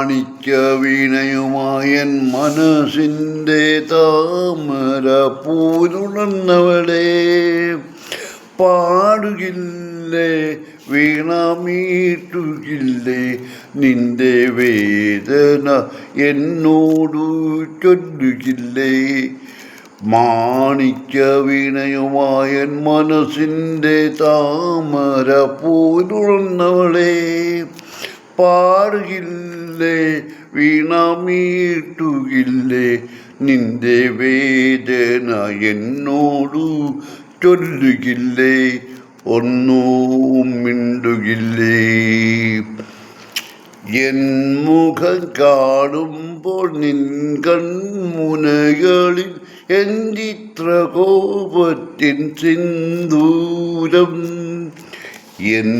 മാണിക്യ വീണയുമായൻ മനസ്സിൻ്റെ താമര പൂരുണർന്നവളെ പാടുകില്ലേ വീണമീട്ടുകില്ലേ നിന്റെ വേദന എന്നോടു ചൊല്ലുകില്ലേ മാണിക്യ വീണയുമായൻ മനസ്സിൻ്റെ താമര പൂരുണർന്നവളെ പാടുകില്ലേ വീണമീട്ടുകില്ലേ നിന്റെ വേദന എന്നോടു ചൊല്ലുകില്ലേ ഒന്നും മിണ്ടുകില്ലേ എൻ മുഖം കാണുമ്പോൾ നിൻ കൺമുനകളിൽ എന്തിത്ര കോപത്തിൻ സിന്ദൂരം എൻ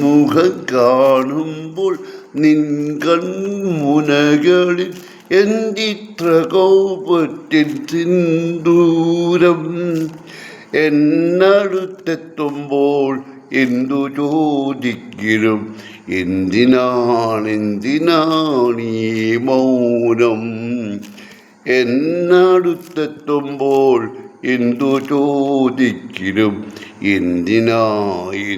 മുഖം കാണുമ്പോൾ നിൻ കൺമുനകളിൽ എന്തിത്ര കോപത്തിൻ സിന്ദൂരം എന്നടുത്തെത്തുമ്പോൾ എന്തു ചോദിക്കലും എന്തിനാണീ മൗനം എന്നടുത്തെത്തുമ്പോൾ എന്തു ചോദിക്കലും എന്തിനാണീ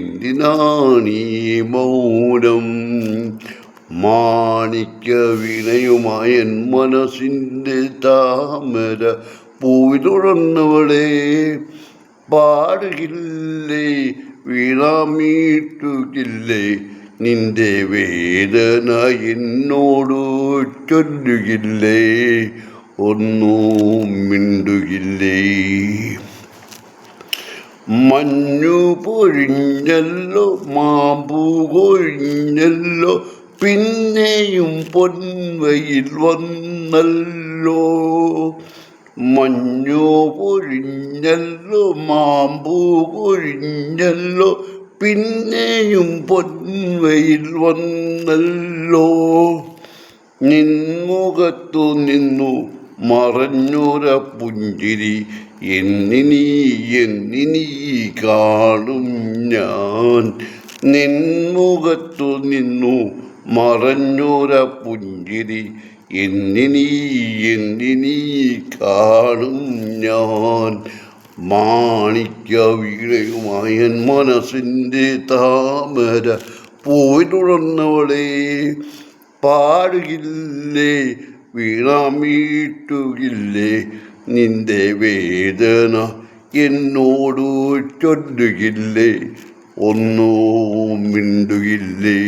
മൗനം മാണിക്യ വീണയുമായൻ മനസ്സിൻ്റെ താമര പൂവിലുണർന്നവളെ പാടുകില്ലേ വീണമീട്ടുകില്ലേ നിന്റെ വേദന എന്നോടു ചൊല്ലുകില്ലേ ഒന്നും മിണ്ടുകില്ലേ മഞ്ഞു പൊഴിഞ്ഞല്ലോ മാമ്പൂ കൊഴിഞ്ഞല്ലോ പിന്നെയും പൊൻവയിൽ വന്നല്ലോ മഞ്ഞു പൊഴിഞ്ഞല്ലോ മാമ്പൂ കൊഴിഞ്ഞല്ലോ പിന്നെയും പൊൻവയിൽ വന്നല്ലോ നിൻമുഖത്തു നിന്നു മറഞ്ഞൊര പുഞ്ചിരി എന്നിനീ കാണും ഞാൻ നിൻമുഖത്തു നിന്നു മറഞ്ഞൊര പുഞ്ചിരി എന്നിനീ കാണും ഞാൻ മാണിക്യ വീണയുമായൻ മനസ്സിൻ്റെ താമര പൂവിലുണർന്നവളെ പാടുകില്ലേ വീണമീട്ടുകില്ലേ നിന്റെ വേദന എന്നോടു ചൊല്ലുകില്ലേ ഒന്നും മിണ്ടുകില്ലേ